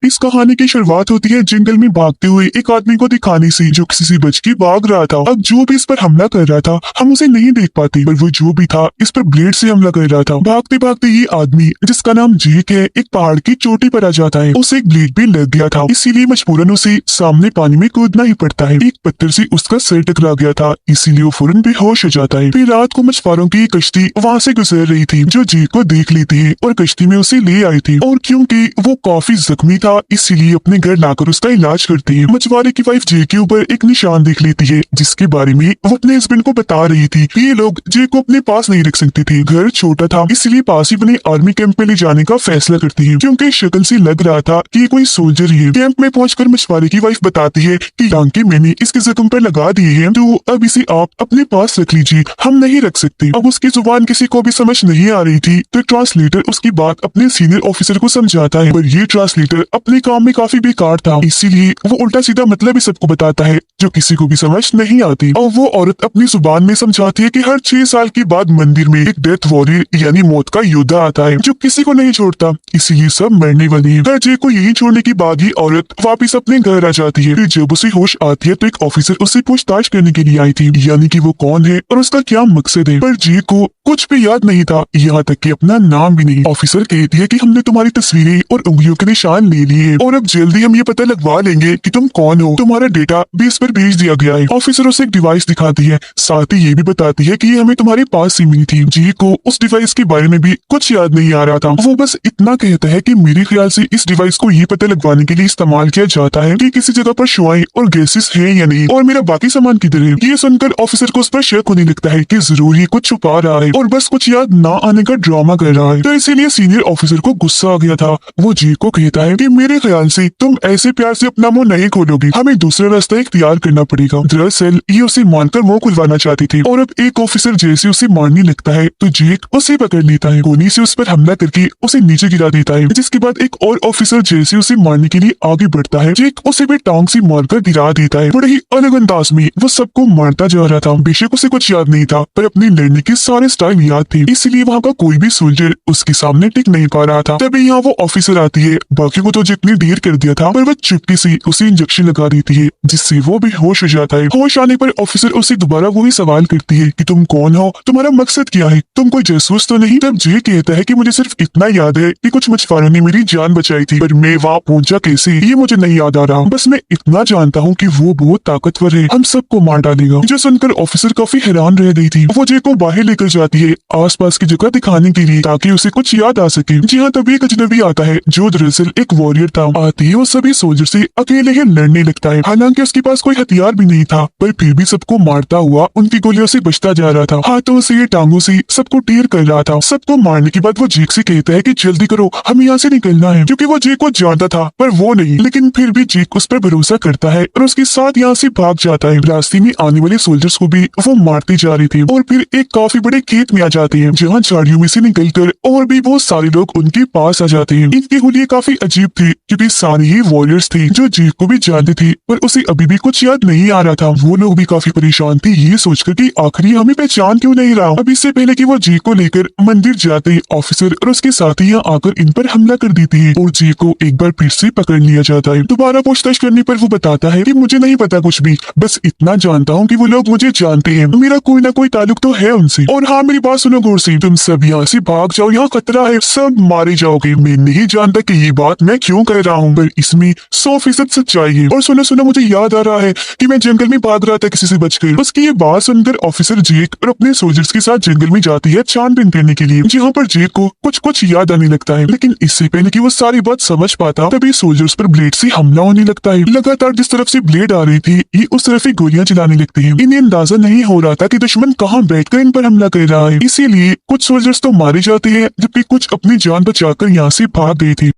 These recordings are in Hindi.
इस कहानी की शुरुआत होती है जंगल में भागते हुए एक आदमी को दिखाने से जो किसी से बच के भाग रहा था। अब जो भी इस पर हमला कर रहा था हम उसे नहीं देख पाते, पर वो जो भी था इस पर ब्लेड से हमला कर रहा था। भागते भागते ये आदमी जिसका नाम जेक है एक पहाड़ की चोटी पर आ जाता है। उसे एक ब्लेड भी लग गया था, इसीलिए मजबूरन उसे सामने पानी में कूदना ही पड़ता है। एक पत्थर से उसका सर टकरा गया था, इसीलिए वो फौरन बेहोश हो जाता है। फिर रात को मछुआरों की कश्ती वहाँ से गुजर रही थी जो जेक को देख लेती है और कश्ती में उसे ले आई थी। और क्योंकि वो काफी जख्मी था इसीलिए अपने घर लाकर उसका इलाज करती है। मछुआरे की वाइफ जेक के ऊपर एक निशान देख लेती है जिसके बारे में वो अपने हस्बैंड को बता रही थी कि ये लोग जेक को अपने पास नहीं रख सकते थे। घर छोटा था इसलिए पास ही बने आर्मी कैंप में ले जाने का फैसला करती है क्योंकि शक्ल से लग रहा था कि ये कोई सोल्जर ही है। कैंप में पहुंचकर मछुआरे की वाइफ बताती है कि टांके मैंने इसके जख्म पर लगा दिए हैं, तो अब इसे आप अपने पास रख लीजिए, हम नहीं रख सकते। अब उसकी जुबान किसी को भी समझ नहीं आ रही थी तो ट्रांसलेटर उसकी बात अपने सीनियर ऑफिसर को समझाता है, पर ये ट्रांसलेटर अपने काम में काफी बेकार था, इसीलिए वो उल्टा सीधा मतलब ही सबको बताता है जो किसी को भी समझ नहीं आती। और वो औरत अपनी जुबान में समझाती है कि हर 6 साल के बाद मंदिर में एक डेथ वॉरियर यानी मौत का योद्धा आता है जो किसी को नहीं छोड़ता, इसीलिए सब मरने वाले हैं। पर जेक को यही छोड़ने के बाद ही औरत वापिस अपने घर आ जाती है। फिर जब उसे होश आती है तो एक ऑफिसर उससे पूछताछ करने के लिए आई थी, यानी कि वो कौन है और उसका क्या मकसद है। पर जेक को कुछ भी याद नहीं था, यहाँ तक कि अपना नाम भी नहीं। ऑफिसर कहती है कि हमने तुम्हारी तस्वीरें और उंगलियों के निशान ले लिए और अब जल्दी हम ये पता लगवा लेंगे कि तुम कौन हो, तुम्हारा डेटा बेस पर भेज दिया गया है। ऑफिसर उसे एक डिवाइस दिखाती है, साथ ही ये भी बताती है कि ये हमें तुम्हारे पास से मिली थी। जी को उस डिवाइस के बारे में भी कुछ याद नहीं आ रहा था, वो बस इतना कहता है कि मेरे ख्याल से इस डिवाइस को ये पता लगवाने के लिए इस्तेमाल किया जाता है कि किसी जगह पर शुआएं और गैसेस है या नहीं और मेरा बाकी सामान किधर है। ये सुनकर ऑफिसर को उस पर शक होने लगता है कि जरूर ये कुछ छुपा रहा है और बस कुछ याद ना आने का ड्रामा कर रहा है। तो इसीलिए सीनियर ऑफिसर को गुस्सा आ गया था। वो जी को कहता है कि मेरे ख्याल से तुम ऐसे प्यार से अपना मुंह नहीं खोलोगी, हमें दूसरा रास्ता इख्तियार करना पड़ेगा। दरअसल ये उसे मानकर मुंह खुलवाना चाहती थी और अब एक ऑफिसर जैसे उसे मारने लगता है तो जेक उसे पकड़ लेता है, गोली से उस पर हमला करके उसे नीचे गिरा देता है। जिसके बाद एक और ऑफिसर जैसे उसे मारने के लिए आगे बढ़ता है, जेक उसे भी टांग से मारकर गिरा देता है। बड़े ही अलग अंदाज में वो सबको मारता जा रहा था। बेशक उसे कुछ याद नहीं था पर अपनी लड़ने के सारे स्टाइल याद थे, इसलिए वहाँ का कोई भी सोल्जर उसके सामने टिक नहीं पा रहा था। तभी यहाँ वो ऑफिसर आती है, बाकी को तो जेक ने ढेर कर दिया था पर वह चुपके से उसे इंजेक्शन लगा देती है जिससे वो भी होश हो जाता है। होश आने पर ऑफिसर उसे दोबारा वही सवाल करती है कि तुम कौन हो, तुम्हारा मकसद क्या है, तुम कोई जासूस तो नहीं। तब जेक कहता है कि मुझे सिर्फ इतना याद है कि कुछ मछुआरों ने मेरी जान बचाई थी, पर मैं वहाँ पहुंचा कैसे ये मुझे नहीं याद आ रहा। बस मैं इतना जानता हूँ कि वो बहुत ताकतवर है, हम सबको मार डालेगा। जो सुनकर ऑफिसर काफी हैरान रह गई थी। वो जेक को बाहर लेकर जाती है आसपास की जगह दिखाने के लिए ताकि उसे कुछ याद आ सके। जी हाँ, तभी एक अजनबी आता है जो दरअसल एक वॉरियर था। आते ही वो सभी सोल्जर से अकेले ही लड़ने लगता है, हालांकि उसके पास कोई हथियार भी नहीं था पर फिर भी सबको मारता हुआ उनकी गोलियों से बचता जा रहा था। हाथों से ये टांगों से सबको ढेर कर रहा था। सबको मारने के बाद वो जेक से कहता है कि जल्दी करो, हमें यहाँ से निकलना है, क्योंकि वो जेक को जानता था पर वो नहीं। लेकिन फिर भी जेक उस पर भरोसा करता है और उसके साथ यहाँ से भाग जाता है। रास्ते में आने वाले सोल्जर्स को भी वो मारते जा रहे थे और फिर एक काफी बड़े खेत में आ जाते हैं जहाँ झाड़ियों में से निकलकर और भी बहुत सारे लोग उनके पास आ जाते हैं। इनकी हुलिये काफी अजीब थी क्योंकि सारे ही वॉरियर्स थे जो जेक को भी जानते थे पर उसे अभी भी कुछ याद नहीं आ रहा था। वो लोग भी काफी परेशान थे ये सोचकर कि आखिर हमें पहचान क्यों नहीं रहा। अब इससे पहले कि वो जेक को लेकर मंदिर जाते ऑफिसर और उसके साथी यहाँ आकर इन पर हमला कर देते हैं और जेक को एक बार फिर से पकड़ लिया जाता है। दोबारा पूछताछ करने पर वो बताता है कि मुझे नहीं पता कुछ भी, बस इतना जानता हूँ कि वो लोग मुझे जानते हैं, मेरा कोई ना कोई ताल्लुक तो है उनसे। और हाँ, मेरी बात सुनो गौर से, तुम सब यहाँ से भाग जाओ, यहाँ खतरा है, सब मारे जाओगे। मैं नहीं जानता कि ये बात मैं क्यों कह रहा हूँ पर इसमें 100% सच्चाई है। और सुनो सुनो, मुझे याद आ रहा है कि मैं जंगल में भाग रहा था किसी से बचकर। उसकी ये बात सुनकर ऑफिसर जेक और अपने सोल्जर्स के साथ जंगल में जाती है छानबीन करने के लिए, जहाँ पर जेक को कुछ याद आने लगता है। लेकिन इससे पहले कि वो सारी बात समझ पाता तभी सोल्जर्स पर ब्लेड से हमला होने लगता है। लगातार जिस तरफ से ब्लेड आ रही थी ये उस तरफ ही गोलियां चलाने लगती हैं। इन्हें अंदाजा नहीं हो रहा था कि दुश्मन कहाँ बैठकर इन पर हमला कर रहा है, इसीलिए कुछ सोल्जर्स तो मारे जाते हैं जबकि कुछ अपनी जान बचाकर यहाँ से भाग गए थे।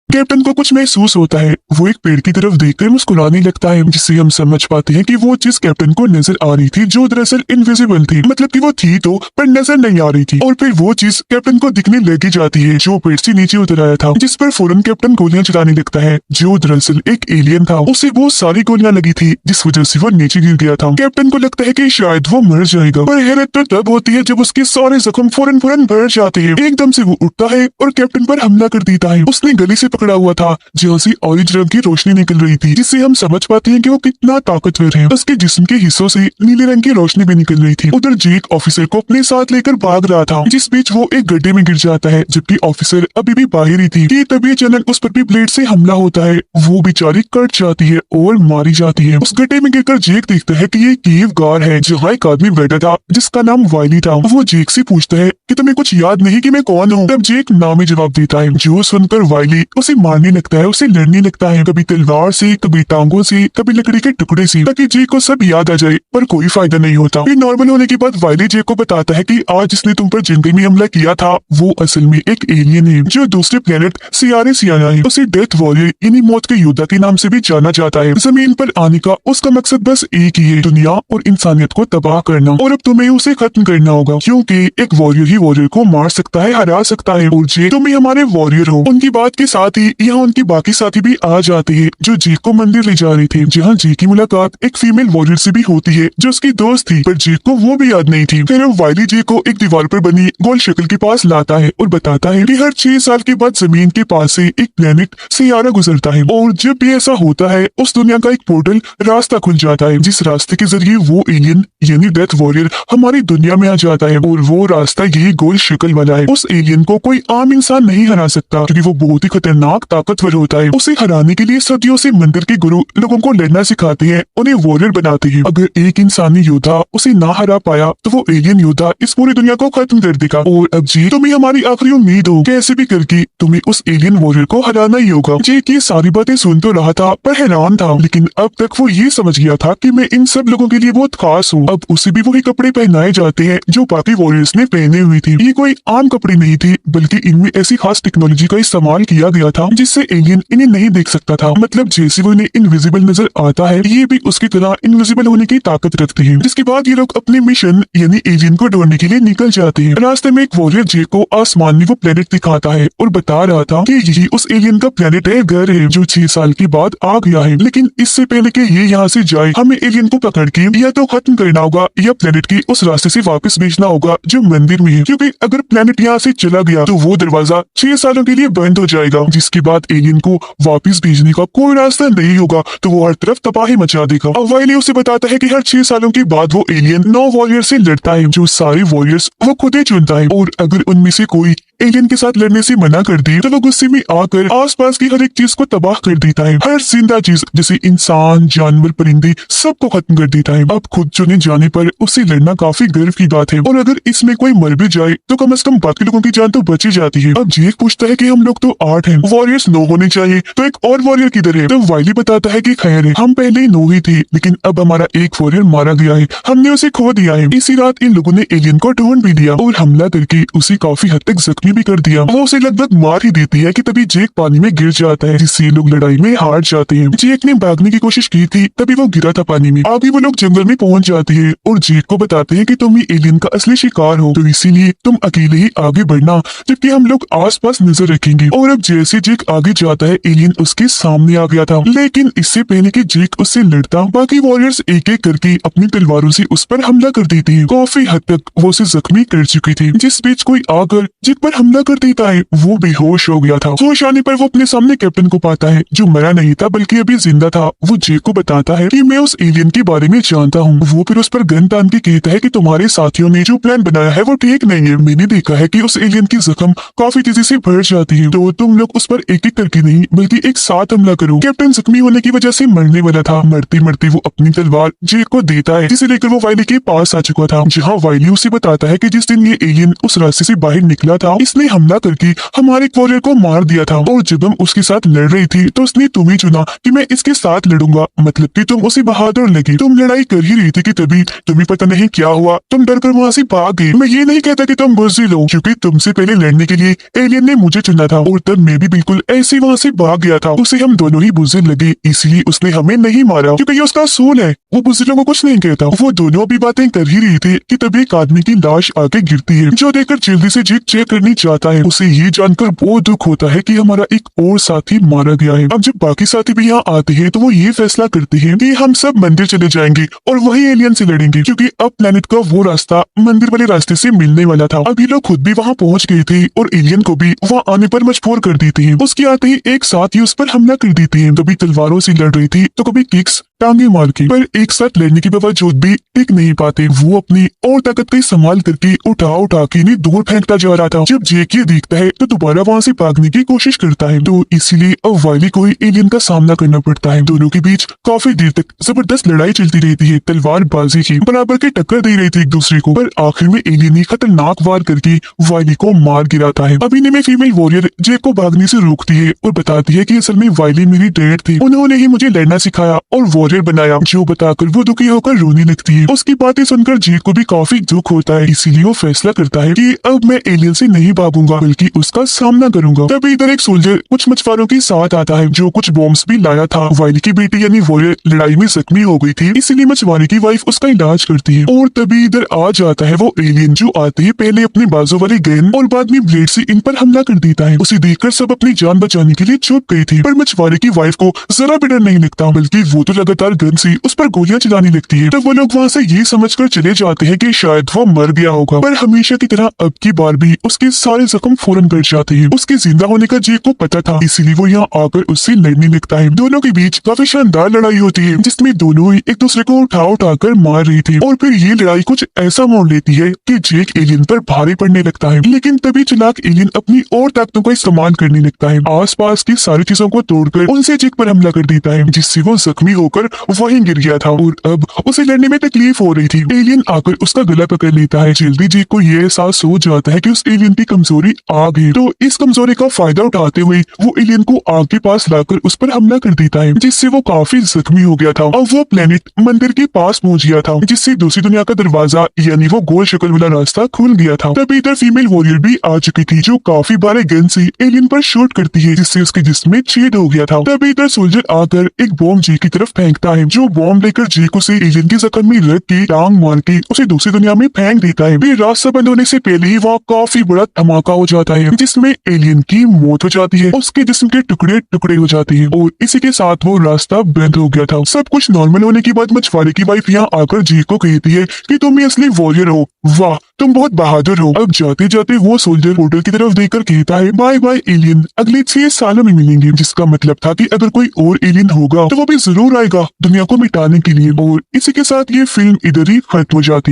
कैप्टन को कुछ महसूस होता है, वो एक पेड़ की तरफ देखकर मुस्कुराने लगता है जिससे हम समझ पाते हैं कि वो चीज कैप्टन को नजर आ रही थी जो दरअसल इनविजिबल थी, मतलब कि वो थी तो पर नजर नहीं आ रही थी। और फिर वो चीज कैप्टन को दिखने लगी जाती है जो पेड़ से नीचे उतर आया था, जिस पर फौरन कैप्टन गोलियां चलाने लगता है जो दरअसल एक एलियन था। उसे बहुत सारी गोलियां लगी थी जिस वजह से वो नीचे गिर गया था। कैप्टन को लगता है कि शायद वो मर जाएगा, पर हैरत तो तब होती है जब उसके सारे जख्म फौरन भर जाते हैं। एकदम से वो उठता है और कैप्टन पर हमला कर देता है। उसने गले से खड़ा हुआ था जहाँ से ऑरेंज रंग की रोशनी निकल रही थी, जिससे हम समझ पाते हैं कि वो कितना ताकतवर है। उसके जिस्म के हिस्सों से नीले रंग की रोशनी भी निकल रही थी। उधर जेक ऑफिसर को अपने साथ लेकर भाग रहा था, जिस बीच वो एक गड्ढे में गिर जाता है, जबकि ऑफिसर अभी भी बाहर ही थी कि तभी अचानक उस पर भी ब्लेड से हमला होता है। वो बेचारी कट जाती है और मारी जाती है। उस गड्ढे में गिरकर जेक देखता है कि ये केव गार है जहाँ एक आदमी बैठा था जिसका नाम वाइली था। वो जेक से पूछता है कि तुम्हें कुछ याद नहीं कि मैं कौन हूँ? तब जेक ना में जवाब देता है, जो सुनकर वाइली उसे मारने लगता है, उसे लड़ने लगता है, कभी तलवार से, कभी टांगों से, कभी लकड़ी के टुकड़े से, ताकि जेक को सब याद आ जाए, पर कोई फायदा नहीं होता। फिर नॉर्मल होने के बाद वाइली जेक को बताता है कि आज जिसने तुम पर जंगल में हमला किया था वो असल में एक एलियन है जो दूसरे प्लेनेट सियारे से आया है। उसे डेथ वॉरियर यानी मौत के योद्धा के नाम से भी जाना जाता है। जमीन पर आने का उसका मकसद बस एक ही है, दुनिया और इंसानियत को तबाह करना, और अब तुम्हें उसे खत्म करना होगा, क्योंकि एक वॉरियर ही वॉरियर को मार सकता है, हरा सकता है। और जेक तुम ही हमारे वॉरियर हो। उनकी बात के साथ ही यहाँ उनके बाकी साथी भी आ जाते हैं जो जेक को मंदिर ले जा रहे थे, जहाँ जेक की मुलाकात एक फीमेल वॉरियर से भी होती है जो उसकी दोस्त थी, पर जेक को वो भी याद नहीं थी। फिर वाइली जेक को एक दीवार पर बनी गोल शक्ल के पास लाता है और बताता है कि हर 6 साल के बाद जमीन के पास से एक प्लेनेट सियारा गुजरता है, और जब भी ऐसा होता है उस दुनिया का एक पोर्टल रास्ता खुल जाता है, जिस रास्ते के जरिए वो एलियन यानी डेथ वॉरियर हमारी दुनिया में आ जाता है। और वो रास्ता यही गोल शक्ल वाला है। उस एलियन को कोई आम इंसान नहीं हरा सकता, क्योंकि वो बहुत ही खतरनाक ताकतवर होता है। उसे हराने के लिए सदियों से मंदिर के गुरु लोगों को लड़ना सिखाते हैं, उन्हें वॉरियर बनाते हैं। अगर एक इंसानी योद्धा उसे ना हरा पाया तो वो एलियन योद्धा इस पूरी दुनिया को खत्म कर देगा। और अब जी तुम ही हमारी आखिरी उम्मीद हो, कैसे भी करके तुम्हें उस एलियन वॉरियर को हराना ही होगा। जेक ये सारी बातें सुन तो रहा था पर हैरान था, लेकिन अब तक वो ये समझ गया था कि मैं इन सब लोगों के लिए बहुत खास हूँ। अब उसे भी वही कपड़े पहनाए जाते हैं जो बाकी वॉरियर्स ने पहने हुए थे। ये कोई आम कपड़े नहीं थे, बल्कि इनमें ऐसी खास टेक्नोलॉजी का इस्तेमाल किया गया था जिससे एलियन इन्हें नहीं देख सकता था। मतलब जैसे वो इन्हें इनविजिबल नजर आता है, ये भी उसकी तरह इनविजिबल होने की ताकत रखते हैं। जिसके बाद ये लोग अपने मिशन यानी एलियन को ढूंढने के लिए निकल जाते हैं। रास्ते में एक वॉरियर जेक को आसमान में वो प्लेनेट दिखाता है और बता रहा था कि यही उस एलियन का प्लेनेट है, घर है, जो 6 साल के बाद आ गया है। लेकिन इससे पहले कि ये यहाँ से जाए, हमें एलियन को पकड़ के या तो खत्म करना होगा या प्लेनेट की उस रास्ते से वापस भेजना होगा जो मंदिर में है, क्योंकि अगर प्लेनेट यहाँ से चला गया तो वो दरवाजा 6 सालों के लिए बंद हो जाएगा, जिसके बाद एलियन को वापस भेजने का कोई रास्ता नहीं होगा, तो वो हर तरफ तबाही मचा देगा। अब वाइली उसे बताता है कि हर 6 सालों के बाद वो एलियन 9 वॉरियर से लड़ता है, जो सारे वॉरियर्स वो खुद ही चुनता है, और अगर उनमें से कोई एलियन के साथ लड़ने से मना कर दे तो वो गुस्से में आकर आसपास की हर एक चीज को तबाह कर देता है। हर जिंदा चीज जैसे इंसान, जानवर, परिंदे सबको खत्म कर देता है। अब खुद चुने जाने पर उससे लड़ना काफी गर्व की बात है, और अगर इसमें कोई मर भी जाए तो कम से कम बाकी लोगों की जान तो बची जाती है। अब जेक पूछता है कि हम लोग तो 8 हैं, वॉरियर्स 9 होने चाहिए, तो एक और वॉरियर किधर है? तो वाइली बताता है कि खैर है, हम पहले ही 9 ही थे, लेकिन अब हमारा एक वॉरियर मारा गया है, हमने उसे खो दिया है। इसी रात इन लोगों ने एलियन को ढूंढ भी दिया और हमला करके उसे काफी हद तक जख्मी भी कर दिया। वो उसे लगभग मार ही देती है कि तभी जेक पानी में गिर जाता है, जिससे लोग लड़ाई में हार जाते हैं। जेक ने भागने की कोशिश की थी, तभी वो गिरा था पानी में। आगे वो लोग जंगल में पहुंच जाते हैं और जेक को बताते हैं कि तुम ही एलियन का असली शिकार हो, तो इसीलिए तुम अकेले ही आगे बढ़ना, जबकि हम लोग आसपास नजर रखेंगे। और अब जैसे जेक आगे जाता है, एलियन उसके सामने आ गया था, लेकिन इससे पहले कि जेक उससे लड़ता, बाकी वॉरियर्स एक एक करके अपनी तलवारों से उस पर हमला कर देते हैं। काफी हद तक वो उसे जख्मी कर चुकी थी, जिस बीच कोई आकर जेक पर हमला कर देता है। वो बेहोश हो गया था। होश आने पर वो अपने सामने कैप्टन को पाता है, जो मरा नहीं था बल्कि अभी जिंदा था। वो जेक को बताता है कि मैं उस एलियन के बारे में जानता हूँ। वो फिर उस पर गन तान के कहता है कि तुम्हारे साथियों ने जो प्लान बनाया है वो ठीक नहीं है। मैंने देखा है कि उस एलियन की जख्म काफी तेजी से बढ़ जाती है, तो तुम लोग उस पर एक एक करके नहीं बल्कि एक साथ हमला करो। कैप्टन जख्मी होने की वजह से मरने वाला था। मरते मरते वो अपनी तलवार जेक को देता है, जिसे लेकर वो वाइली के पास आ चुका था, जहाँ वाइली उसे बताता है कि जिस दिन ये एलियन उस रास्ते से बाहर निकला था, इसने हमला करके हमारे वॉरियर को मार दिया था, और जब हम उसके साथ लड़ रही थी तो उसने तुम्हें चुना कि मैं इसके साथ लड़ूंगा। मतलब कि तुम उसे बहादुर लगी, तुम लड़ाई कर ही रही थी कि तभी तुम्हें पता नहीं क्या हुआ, तुम डर कर वहाँ से भाग गए। मैं ये नहीं कहता कि तुम बुज़दिल हो, क्योंकि तुमसे पहले लड़ने के लिए एलियन ने मुझे चुना था, और तब मैं भी बिल्कुल ऐसे वहाँ से भाग गया था। उसे हम दोनों ही बुज़दिल लगे, इसलिए उसने हमें नहीं मारा, क्योंकि ये उसका असूल है। वो बुज़दिलों को कुछ नहीं कहता। वो दोनों भी बातें कर ही रही थे कि तभी एक आदमी की लाश आके गिरती है, जो देखकर जल्दी से जेक चेक करने में जाता है। उसे ये जानकर बहुत दुख होता है कि हमारा एक और साथी मारा गया है। अब जब बाकी साथी भी यहाँ आते हैं तो वो ये फैसला करते हैं कि हम सब मंदिर चले जाएंगे और वही एलियन से लड़ेंगे, क्योंकि अब प्लेनेट का वो रास्ता मंदिर वाले रास्ते से मिलने वाला था। अब ये लोग खुद भी वहाँ पहुँच गए थे और एलियन को भी वहाँ आने पर मजबूर कर देते हैं। उसके आते ही एक साथ ही उस पर हमला कर देते हैं। कभी तलवारों से लड़ रही थी तो कभी किक्स टांगे मार के, पर एक साथ लड़ने के बावजूद भी टिक नहीं पाते। वो अपनी और ताकत का इस्तेमाल करके उठा के इन्हें दूर फेंकता जा रहा था। जब जेक ये देखता है तो दोबारा वहाँ से भागने की कोशिश करता है, तो इसीलिए अब वाइली को ही एलियन का सामना करना पड़ता है। दोनों के बीच काफी देर तक जबरदस्त लड़ाई चलती रहती है। तलवारबाजी की बराबर के टक्कर दे रही थी एक दूसरे को, पर आखिर में एलियन ने खतरनाक वार करके वाइली को मार गिराता है। अब इन्हें में फीमेल वॉरियर जेक को भागने से रोकती है और बताती है कि असल में वाइली मेरी डैड थी, उन्होंने ही मुझे लड़ना सिखाया और वॉरियर बनाया, जो बताकर वो दुखी होकर रोने लगती है। उसकी बातें सुनकर जेक को भी काफी दुख होता है, इसीलिए वो फैसला करता है कि अब मैं एलियन से नहीं भागूंगा बल्कि उसका सामना करूंगा। तभी इधर एक सोल्जर कुछ मछुआरों के साथ आता है जो कुछ बॉम्ब्स भी लाया था। वाइली की बेटी यानी वॉरियर लड़ाई में जख्मी हो गई थी, इसीलिए मछुआरे की वाइफ उसका इलाज करती है। और तभी इधर आ जाता है वो एलियन, जो आते ही पहले अपने बाजू वाले गन और बाद में ब्लेड से इन पर हमला कर देता है। उसे देखकर सब अपनी जान बचाने के लिए चुप गई थी, पर मछुआरे की वाइफ को जरा भी डर नहीं लगता, बल्कि वो तो लगातार गन से उस पर गोलियां चलाने लगती है। तब वो लोग वहाँ से ये समझकर चले जाते हैं कि शायद वो मर गया होगा, पर हमेशा की तरह अब की बार भी उसके सारे जख्म फौरन कट जाते हैं। उसके जिंदा होने का जेक को पता था, इसीलिए वो यहाँ आकर उससे लड़ने लगता है। दोनों के बीच काफी शानदार लड़ाई होती है, जिसमें दोनों ही एक दूसरे को उठा कर मार रही थी। और फिर ये लड़ाई कुछ ऐसा मोड़ लेती है कि जेक एलियन पर भारी पड़ने लगता है, लेकिन तभी चालाक एलियन अपनी और ताकतों का इस्तेमाल करने लगता है। आसपास की सारी चीजों को तोड़कर उनसे जेक पर हमला कर देता है, जिससे वो जख्मी होकर वहीं गिर गया था और अब उसे लड़ने में तकलीफ हो रही थी। एलियन आकर उसका गला पकड़ लेता है। जल्दी जेक को ये एहसास हो जाता है कि उस एलियन की कमजोरी आग है, तो इस कमजोरी का फायदा उठाते हुए वो एलियन को आग के पास लाकर उस पर हमला कर देता है, जिससे वो काफी जख्मी हो गया था। अब वो प्लेनेट मंदिर के पास पहुंच गया था, जिससे दूसरी दुनिया का दरवाजा यानी वो गोल शक्ल वाला रास्ता खुल गया था। तभी इधर फीमेल वॉरियर भी आ चुकी थी, जो काफी बारे गन से एलियन पर शूट करती है, जिससे उसके जिस्म में छेद हो गया था। तभी इधर सोल्जर आकर एक बॉम्ब जेक की तरफ फेंकता है, जो बॉम्ब लेकर जेक उसे एलियन की जख्म में रख के टांग मार के उसे दूसरी दुनिया में फेंक देता है। फिर रास्ता बंद होने से पहले ही वहाँ काफी बड़ा धमाका हो जाता है, जिसमें एलियन की मौत हो जाती है, उसके जिस्म के टुकड़े टुकड़े हो जाते हैं और इसी के साथ वो रास्ता बंद हो गया था। सब कुछ नॉर्मल होने के बाद मछुआरे की वाइफ यहाँ आकर जेक को कहती है कि तुम ही असली वॉरियर हो, वाह तुम बहुत बहादुर हो। अब जाते जाते वो सोल्जर पोर्टल की तरफ देखकर कहता है बाय बाय एलियन, अगले 6 सालों में मिलेंगे, जिसका मतलब था कि अगर कोई और एलियन होगा तो वो भी जरूर आएगा दुनिया को मिटाने के लिए। और इसी के साथ ये फिल्म इधर ही खत्म हो जाती है।